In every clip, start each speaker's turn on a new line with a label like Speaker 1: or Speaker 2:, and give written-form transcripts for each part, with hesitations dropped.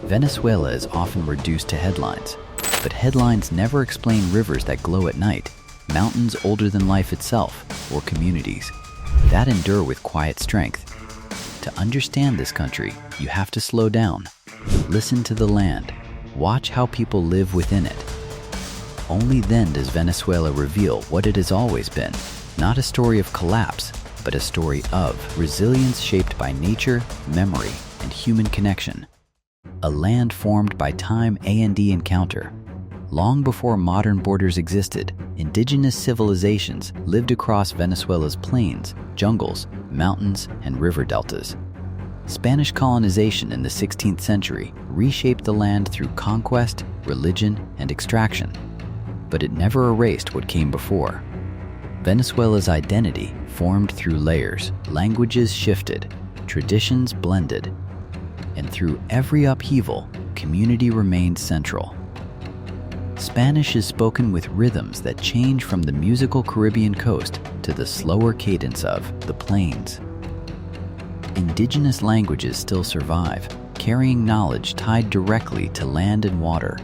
Speaker 1: Venezuela is often reduced to headlines, but headlines never explain rivers that glow at night, mountains older than life itself, or communities that endure with quiet strength. To understand this country, you have to slow down, listen to the land, watch how people live within it. Only then does Venezuela reveal what it has always been, not a story of collapse, but a story of resilience shaped by nature, memory, and human connection. A land formed by time and encounter. Long before modern borders existed, indigenous civilizations lived across Venezuela's plains, jungles, mountains, and river deltas. Spanish colonization in the 16th century reshaped the land through conquest, religion, and extraction. But it never erased what came before. Venezuela's identity formed through layers, languages shifted, traditions blended, and through every upheaval, community remained central. Spanish is spoken with rhythms that change from the musical Caribbean coast to the slower cadence of the plains. Indigenous languages still survive, carrying knowledge tied directly to land and water.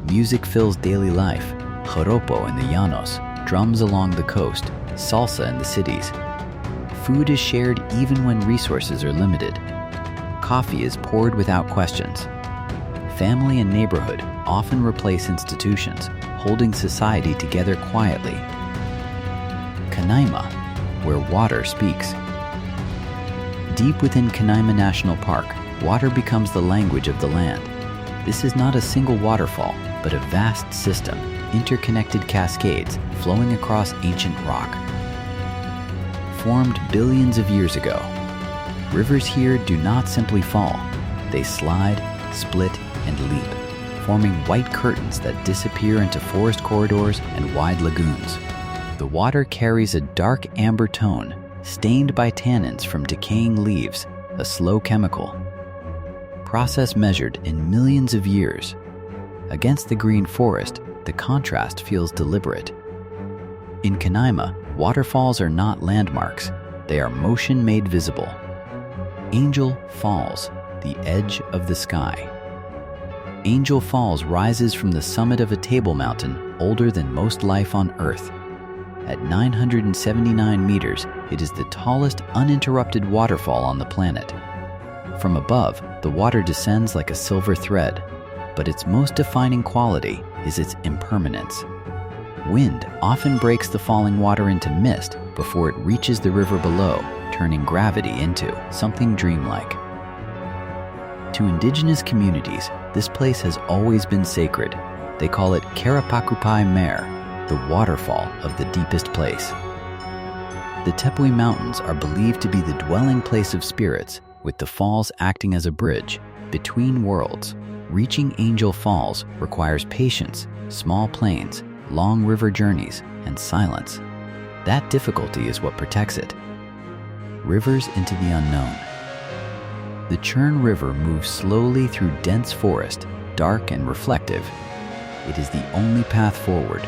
Speaker 1: Music fills daily life, joropo in the llanos, drums along the coast, salsa in the cities. Food is shared even when resources are limited. Coffee is poured without questions. Family and neighborhood often replace institutions, holding society together quietly. Canaima, where water speaks. Deep within Canaima National Park, water becomes the language of the land. This is not a single waterfall, but a vast system, interconnected cascades flowing across ancient rock. Formed billions of years ago, rivers here do not simply fall. They slide, split, and leap, forming white curtains that disappear into forest corridors and wide lagoons. The water carries a dark amber tone, stained by tannins from decaying leaves, a slow chemical process measured in millions of years. Against the green forest, the contrast feels deliberate. In Canaima, waterfalls are not landmarks, they are motion made visible. Angel Falls, the edge of the sky. Angel Falls rises from the summit of a table mountain older than most life on Earth. At 979 meters, it is the tallest uninterrupted waterfall on the planet. From above, the water descends like a silver thread, but its most defining quality is its impermanence. Wind often breaks the falling water into mist before it reaches the river below, turning gravity into something dreamlike. To indigenous communities, this place has always been sacred. They call it Carapacupai Mare, the waterfall of the deepest place. The Tepuis Mountains are believed to be the dwelling place of spirits, with the falls acting as a bridge between worlds. Reaching Angel Falls requires patience, small plains, long river journeys, and silence. That difficulty is what protects it. Rivers into the unknown. The Churn River moves slowly through dense forest, dark and reflective. It is the only path forward.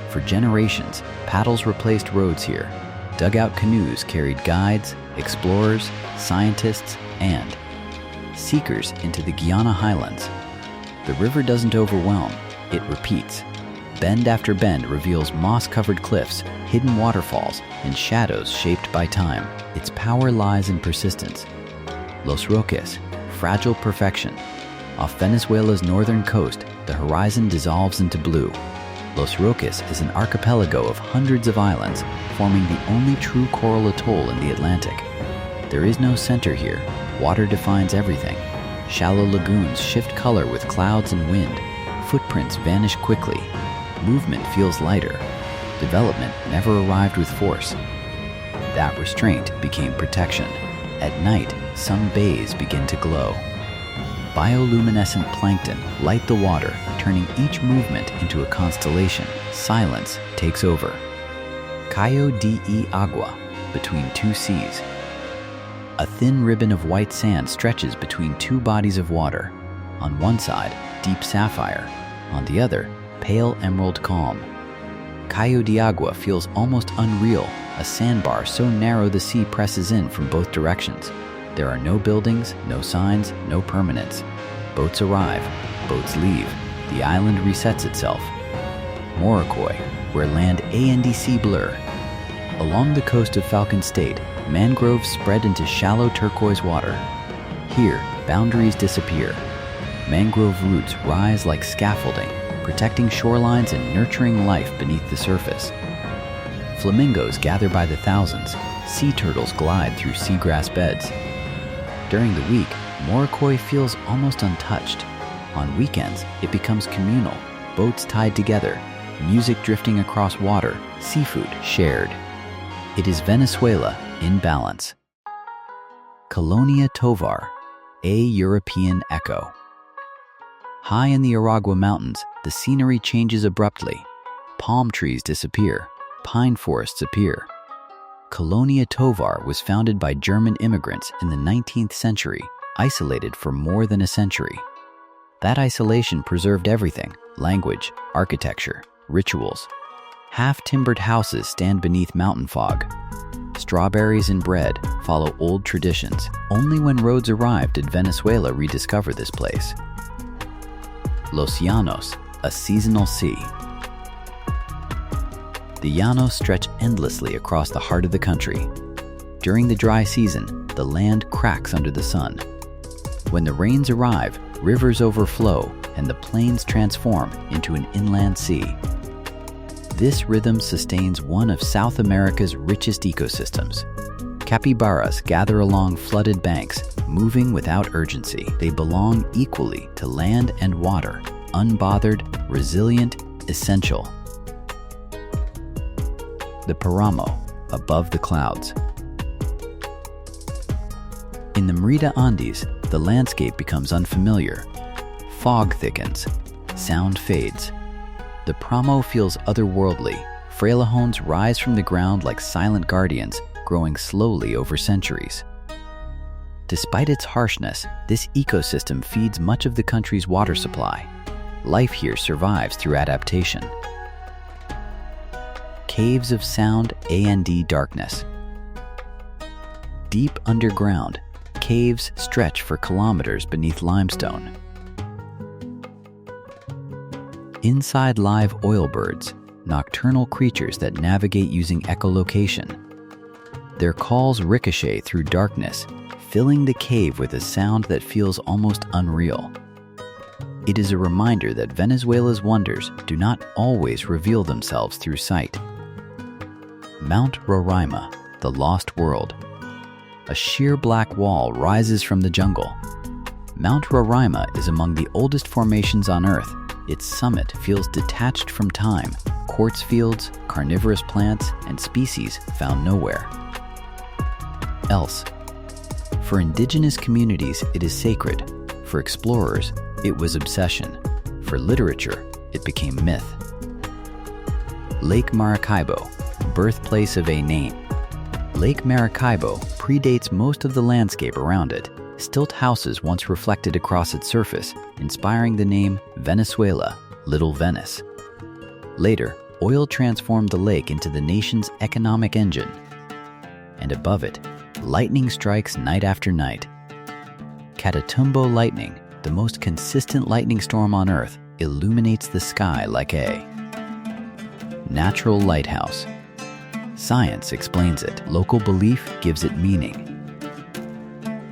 Speaker 1: For generations, paddles replaced roads here. Dugout canoes carried guides, explorers, scientists, and seekers into the Guiana highlands. The river doesn't overwhelm, it repeats. Bend after bend reveals moss-covered cliffs, hidden waterfalls, and shadows shaped by time. Its power lies in persistence. Los Roques, fragile perfection. Off Venezuela's northern coast, the horizon dissolves into blue. Los Roques is an archipelago of hundreds of islands, forming the only true coral atoll in the Atlantic. There is no center here. Water defines everything. Shallow lagoons shift color with clouds and wind. Footprints vanish quickly. Movement feels lighter. Development never arrived with force. That restraint became protection. At night, some bays begin to glow. Bioluminescent plankton light the water, turning each movement into a constellation. Silence takes over. Cayo de Agua, between two seas. A thin ribbon of white sand stretches between two bodies of water. On one side, deep sapphire. On the other, pale emerald calm. Cayo de Agua feels almost unreal, a sandbar so narrow the sea presses in from both directions. There are no buildings, no signs, no permanence. Boats arrive, boats leave. The island resets itself. Moroccoy, where land and sea blur. Along the coast of Falcon State, mangroves spread into shallow turquoise water. Here, boundaries disappear. Mangrove roots rise like scaffolding, protecting shorelines and nurturing life beneath the surface. Flamingos gather by the thousands. Sea turtles glide through seagrass beds. During the week, Moroccoy feels almost untouched. On weekends, it becomes communal, boats tied together, music drifting across water, seafood shared. It is Venezuela in balance. Colonia Tovar, a European echo. High in the Aragua Mountains, the scenery changes abruptly. Palm trees disappear, pine forests appear. Colonia Tovar was founded by German immigrants in the 19th century, isolated for more than a century. That isolation preserved everything: language, architecture, rituals. Half-timbered houses stand beneath mountain fog. Strawberries and bread follow old traditions. Only when roads arrived did Venezuela rediscover this place. Los Llanos, a seasonal sea. The Llanos stretch endlessly across the heart of the country. During the dry season, the land cracks under the sun. When the rains arrive, rivers overflow and the plains transform into an inland sea. This rhythm sustains one of South America's richest ecosystems. Capybaras gather along flooded banks, moving without urgency. They belong equally to land and water, unbothered, resilient, essential. The Paramo, above the clouds. In the Merida Andes, the landscape becomes unfamiliar. Fog thickens, sound fades. The Paramo feels otherworldly. Frailejones rise from the ground like silent guardians, growing slowly over centuries. Despite its harshness, this ecosystem feeds much of the country's water supply. Life here survives through adaptation. Caves of sound and darkness. Deep underground, caves stretch for kilometers beneath limestone. Inside live oilbirds, nocturnal creatures that navigate using echolocation. Their calls ricochet through darkness, filling the cave with a sound that feels almost unreal. It is a reminder that Venezuela's wonders do not always reveal themselves through sight. Mount Roraima, the lost world. A sheer black wall rises from the jungle. Mount Roraima is among the oldest formations on Earth. Its summit feels detached from time, quartz fields, carnivorous plants, and species found nowhere else. For indigenous communities, it is sacred. For explorers, it was obsession. For literature, it became myth. Lake Maracaibo, birthplace of a name. Lake Maracaibo predates most of the landscape around it. Stilt houses once reflected across its surface, inspiring the name Venezuela, Little Venice. Later, oil transformed the lake into the nation's economic engine. And above it, lightning strikes night after night. Catatumbo lightning, the most consistent lightning storm on Earth, illuminates the sky like a natural lighthouse. Science explains it. Local belief gives it meaning.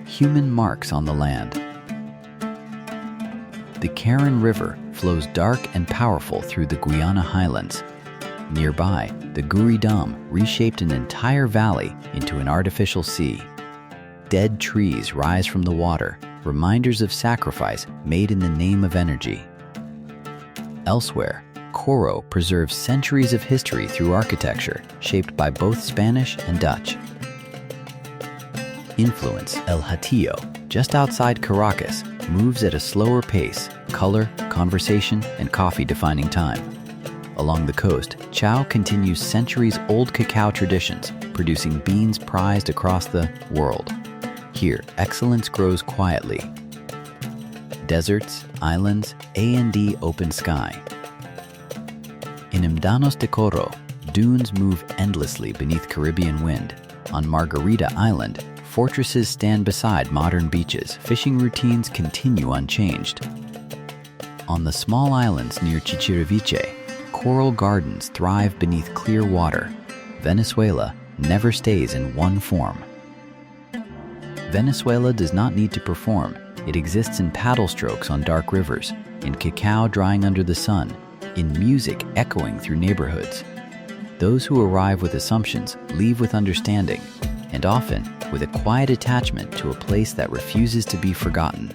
Speaker 1: Human marks on the land. The Karen River flows dark and powerful through the Guyana highlands. Nearby, the Guri Dam reshaped an entire valley into an artificial sea. Dead trees rise from the water, reminders of sacrifice made in the name of energy. Elsewhere, Coro preserves centuries of history through architecture shaped by both Spanish and Dutch. Influence. El Hatillo, just outside Caracas, moves at a slower pace, color, conversation, and coffee defining time. Along the coast, Chao continues centuries-old cacao traditions, producing beans prized across the world. Here, excellence grows quietly. Deserts, islands, and open sky. In Mdanos de Coro, dunes move endlessly beneath Caribbean wind. On Margarita Island, fortresses stand beside modern beaches. Fishing routines continue unchanged. On the small islands near Chichiriviche, coral gardens thrive beneath clear water. Venezuela never stays in one form. Venezuela does not need to perform. It exists in paddle strokes on dark rivers, in cacao drying under the sun, in music echoing through neighborhoods. Those who arrive with assumptions leave with understanding, and often with a quiet attachment to a place that refuses to be forgotten.